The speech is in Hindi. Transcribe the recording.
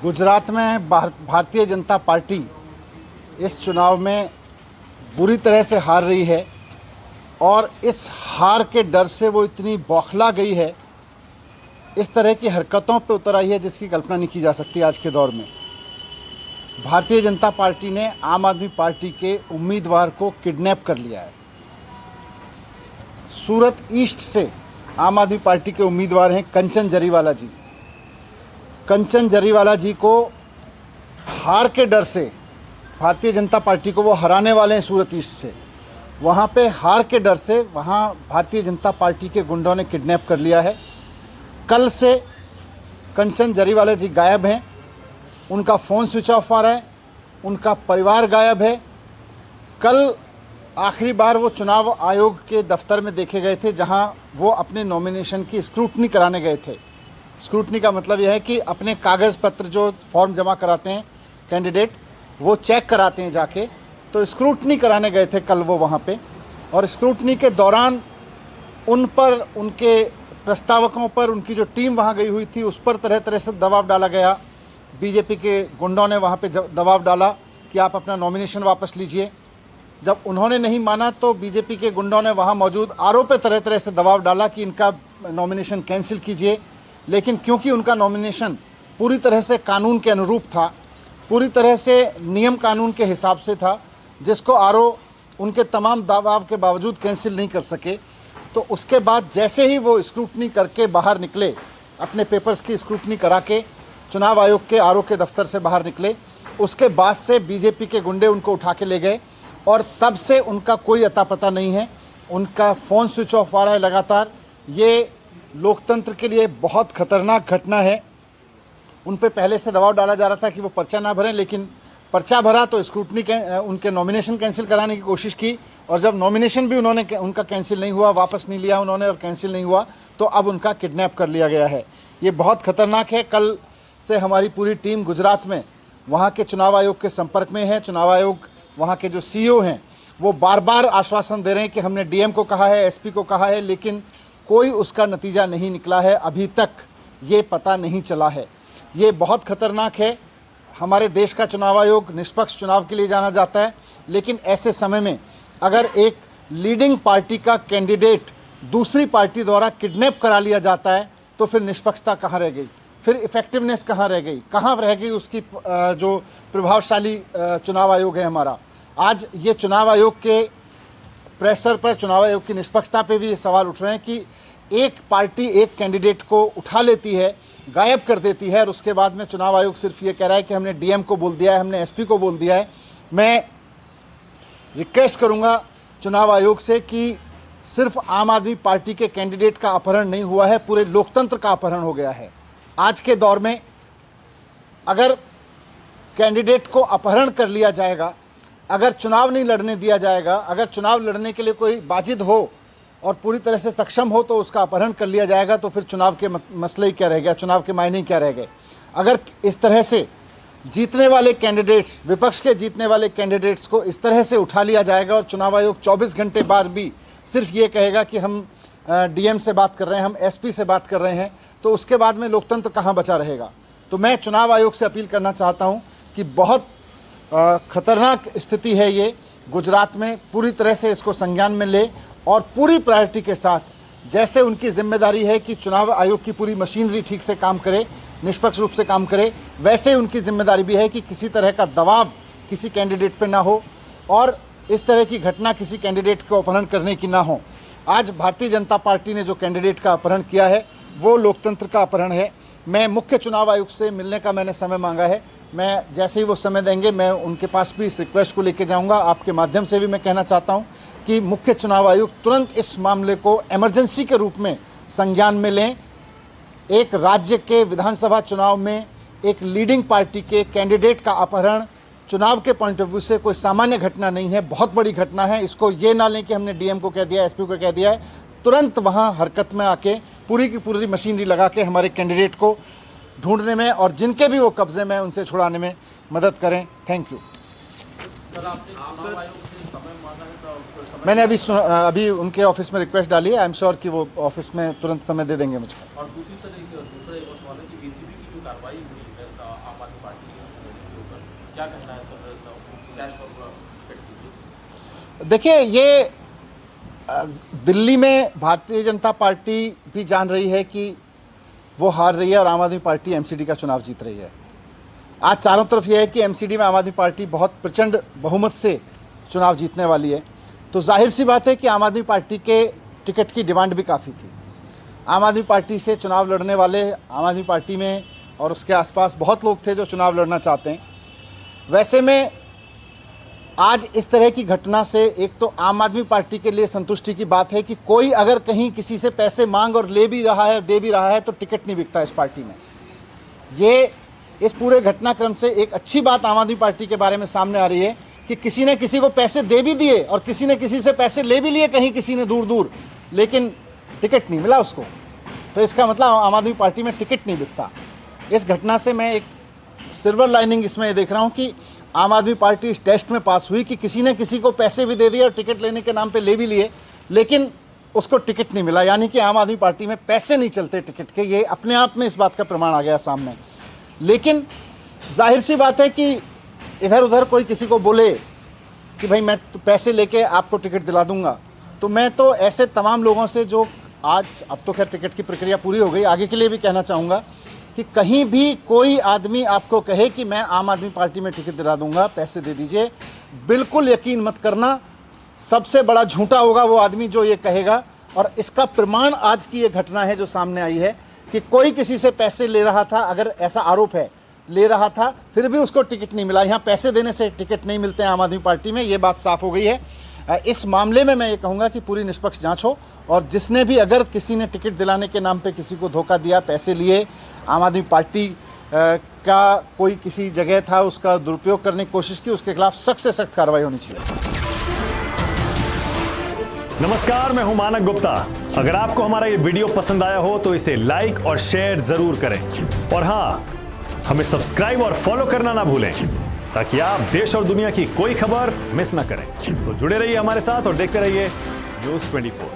गुजरात में भारतीय जनता पार्टी इस चुनाव में बुरी तरह से हार रही है और इस हार के डर से वो इतनी बौखला गई है, इस तरह की हरकतों पे उतर आई है जिसकी कल्पना नहीं की जा सकती। आज के दौर में भारतीय जनता पार्टी ने आम आदमी पार्टी के उम्मीदवार को किडनैप कर लिया है। सूरत ईस्ट से आम आदमी पार्टी के उम्मीदवार हैं कंचन जरीवाला जी। कंचन जरीवाला जी को हार के डर से भारतीय जनता पार्टी को वो हराने वाले हैं सूरत ईस्ट से। वहाँ पे हार के डर से वहाँ भारतीय जनता पार्टी के गुंडों ने किडनैप कर लिया है। कल से कंचन जरीवाला जी गायब हैं, उनका फ़ोन स्विच ऑफ आ रहा है, उनका परिवार गायब है। कल आखिरी बार वो चुनाव आयोग के दफ्तर में देखे गए थे, जहाँ वो अपने नॉमिनेशन की स्क्रूटनी कराने गए थे। स्क्रूटनी का मतलब यह है कि अपने कागज़ पत्र जो फॉर्म जमा कराते हैं कैंडिडेट, वो चेक कराते हैं जाके। तो स्क्रूटनी कराने गए थे कल वो वहाँ पे, और स्क्रूटनी के दौरान उन पर, उनके प्रस्तावकों पर, उनकी जो टीम वहाँ गई हुई थी उस पर तरह तरह से दबाव डाला गया। बीजेपी के गुंडों ने वहाँ पे दबाव डाला कि आप अपना नॉमिनेशन वापस लीजिए। जब उन्होंने नहीं माना तो बीजेपी के गुंडों ने वहाँ मौजूद आरओ पे तरह तरह से दबाव डाला कि इनका नॉमिनेशन कैंसिल कीजिए। लेकिन क्योंकि उनका नॉमिनेशन पूरी तरह से कानून के अनुरूप था, पूरी तरह से नियम कानून के हिसाब से था, जिसको आरओ उनके तमाम दबाव के बावजूद कैंसिल नहीं कर सके, तो उसके बाद जैसे ही वो स्क्रूटनी करके बाहर निकले, अपने पेपर्स की स्क्रूटनी करा के चुनाव आयोग के आरओ के दफ्तर से बाहर निकले, उसके बाद से बीजेपी के गुंडे उनको उठा के ले गए और तब से उनका कोई अता पता नहीं है। उनका फ़ोन स्विच ऑफ आ रहा है लगातार। ये लोकतंत्र के लिए बहुत खतरनाक घटना है। उन पे पहले से दबाव डाला जा रहा था कि वो पर्चा ना भरें, लेकिन पर्चा भरा तो स्क्रूटनी उनके नॉमिनेशन कैंसिल कराने की कोशिश की, और जब नॉमिनेशन भी उनका कैंसिल नहीं हुआ, वापस नहीं लिया उन्होंने और कैंसिल नहीं हुआ, तो अब उनका किडनैप कर लिया गया है। ये बहुत खतरनाक है। कल से हमारी पूरी टीम गुजरात में वहाँ के चुनाव आयोग के संपर्क में है। चुनाव आयोग वहाँ के जो सीईओ हैं वो बार बार आश्वासन दे रहे हैं कि हमने डीएम को कहा है, एसपी को कहा है, लेकिन कोई उसका नतीजा नहीं निकला है। अभी तक ये पता नहीं चला है। ये बहुत खतरनाक है। हमारे देश का चुनाव आयोग निष्पक्ष चुनाव के लिए जाना जाता है, लेकिन ऐसे समय में अगर एक लीडिंग पार्टी का कैंडिडेट दूसरी पार्टी द्वारा किडनैप करा लिया जाता है तो फिर निष्पक्षता कहाँ रह गई, फिर इफेक्टिवनेस कहाँ रह गई, कहाँ रह गई उसकी जो प्रभावशाली चुनाव आयोग है हमारा। आज ये चुनाव आयोग के प्रेशर पर, चुनाव आयोग की निष्पक्षता पे भी ये सवाल उठ रहे हैं कि एक पार्टी एक कैंडिडेट को उठा लेती है, गायब कर देती है, और उसके बाद में चुनाव आयोग सिर्फ ये कह रहा है कि हमने डीएम को बोल दिया है, हमने एसपी को बोल दिया है। मैं रिक्वेस्ट करूंगा चुनाव आयोग से कि सिर्फ आम आदमी पार्टी के कैंडिडेट का अपहरण नहीं हुआ है, पूरे लोकतंत्र का अपहरण हो गया है। आज के दौर में अगर कैंडिडेट को अपहरण कर लिया जाएगा, अगर चुनाव नहीं लड़ने दिया जाएगा, अगर चुनाव लड़ने के लिए कोई बाजिद हो और पूरी तरह से सक्षम हो तो उसका अपहरण कर लिया जाएगा, तो फिर चुनाव के मसले ही क्या रह गया, चुनाव के मायने ही क्या रह गए। अगर इस तरह से जीतने वाले कैंडिडेट्स, विपक्ष के जीतने वाले कैंडिडेट्स को इस तरह से उठा लिया जाएगा और चुनाव आयोग 24 घंटे बाद भी सिर्फ ये कहेगा कि हम डीएम से बात कर रहे हैं, हम एसपी से बात कर रहे हैं, तो उसके बाद में लोकतंत्र कहाँ बचा रहेगा। तो मैं चुनाव आयोग से अपील करना चाहता हूँ कि बहुत खतरनाक स्थिति है ये गुजरात में, पूरी तरह से इसको संज्ञान में ले और पूरी प्रायोरिटी के साथ, जैसे उनकी जिम्मेदारी है कि चुनाव आयोग की पूरी मशीनरी ठीक से काम करे, निष्पक्ष रूप से काम करे, वैसे ही उनकी जिम्मेदारी भी है कि किसी तरह का दबाव किसी कैंडिडेट पे ना हो और इस तरह की घटना किसी कैंडिडेट को अपहरण करने की ना हो। आज भारतीय जनता पार्टी ने जो कैंडिडेट का अपहरण किया है वो लोकतंत्र का अपहरण है। मैं मुख्य चुनाव आयुक्त से मिलने का मैंने समय मांगा है। मैं जैसे ही वो समय देंगे मैं उनके पास भी इस रिक्वेस्ट को लेके जाऊंगा। आपके माध्यम से भी मैं कहना चाहता हूं कि मुख्य चुनाव आयुक्त तुरंत इस मामले को इमरजेंसी के रूप में संज्ञान में लें। एक राज्य के विधानसभा चुनाव में एक लीडिंग पार्टी के कैंडिडेट का अपहरण चुनाव के पॉइंट ऑफ व्यू से कोई सामान्य घटना नहीं है, बहुत बड़ी घटना है। इसको ये ना लें कि हमने डीएम को कह दिया, एसपी को कह दिया है। तुरंत वहाँ हरकत में आके पूरी की पूरी मशीनरी लगा के हमारे कैंडिडेट को ढूंढने में और जिनके भी वो कब्जे में उनसे छुड़ाने में मदद करें। Thank you. मैंने अभी उनके ऑफिस में रिक्वेस्ट डाली है। आई एम श्योर कि वो ऑफिस में तुरंत समय दे देंगे मुझको। और दूसरी सर दूसरा एक और सवाल है कि बीसीबी की जो कार्रवाई हुई है आम आदमी पार्टी के ऊपर, क्या कहना है सर? कैश फॉर टिकट की? देखिए, ये दिल्ली में भारतीय जनता पार्टी भी जान रही है कि वो हार रही है और आम आदमी पार्टी एमसीडी का चुनाव जीत रही है। आज चारों तरफ यह है कि एमसीडी में आम आदमी पार्टी बहुत प्रचंड बहुमत से चुनाव जीतने वाली है। तो जाहिर सी बात है कि आम आदमी पार्टी के टिकट की डिमांड भी काफ़ी थी। आम आदमी पार्टी से चुनाव लड़ने वाले आम आदमी पार्टी में और उसके आसपास बहुत लोग थे जो चुनाव लड़ना चाहते हैं। वैसे में आज इस तरह की घटना से एक तो आम आदमी पार्टी के लिए संतुष्टि की बात है कि कोई अगर कहीं किसी से पैसे मांग और ले भी रहा है, दे भी रहा है, तो टिकट नहीं बिकता इस पार्टी में। ये इस पूरे घटनाक्रम से एक अच्छी बात आम आदमी पार्टी के बारे में सामने आ रही है कि किसी ने किसी को पैसे दे भी दिए और किसी ने किसी से पैसे ले भी लिए, कहीं किसी ने दूर दूर, लेकिन टिकट नहीं मिला उसको। तो इसका मतलब आम आदमी पार्टी में टिकट नहीं बिकता। इस घटना से मैं एक सिल्वर लाइनिंग इसमें ये देख रहा हूँ कि आम आदमी पार्टी इस टेस्ट में पास हुई कि किसी ने किसी को पैसे भी दे दिए और टिकट लेने के नाम पे ले भी लिए, लेकिन उसको टिकट नहीं मिला। यानी कि आम आदमी पार्टी में पैसे नहीं चलते टिकट के। ये अपने आप में इस बात का प्रमाण आ गया सामने। लेकिन जाहिर सी बात है कि इधर उधर कोई किसी को बोले कि भाई मैं तो पैसे लेके आपको टिकट दिला दूंगा, तो मैं तो ऐसे तमाम लोगों से जो आज, अब तो खैर टिकट की प्रक्रिया पूरी हो गई, आगे के लिए भी कहना चाहूँगा कि कहीं भी कोई आदमी आपको कहे कि मैं आम आदमी पार्टी में टिकट दिला दूंगा, पैसे दे दीजिए, बिल्कुल यकीन मत करना। सबसे बड़ा झूठा होगा वो आदमी जो ये कहेगा। और इसका प्रमाण आज की ये घटना है जो सामने आई है कि कोई किसी से पैसे ले रहा था, अगर ऐसा आरोप है, ले रहा था, फिर भी उसको टिकट नहीं मिला। यहाँ पैसे देने से टिकट नहीं मिलते हैं आम आदमी पार्टी में, ये बात साफ हो गई है। इस मामले में मैं ये कहूँगा कि पूरी निष्पक्ष जांच हो और जिसने भी, अगर किसी ने टिकट दिलाने के नाम पे किसी को धोखा दिया, पैसे लिए, आम आदमी पार्टी का कोई किसी जगह था, उसका दुरुपयोग करने की कोशिश की, उसके खिलाफ सख्त से सख्त कार्रवाई होनी चाहिए। नमस्कार, मैं हूं मानक गुप्ता। अगर आपको हमारा ये वीडियो पसंद आया हो तो इसे लाइक और शेयर जरूर करें और हाँ, हमें सब्सक्राइब और फॉलो करना ना भूलें ताकि आप देश और दुनिया की कोई खबर मिस ना करें। तो जुड़े रहिए हमारे साथ और देखते रहिए News 24।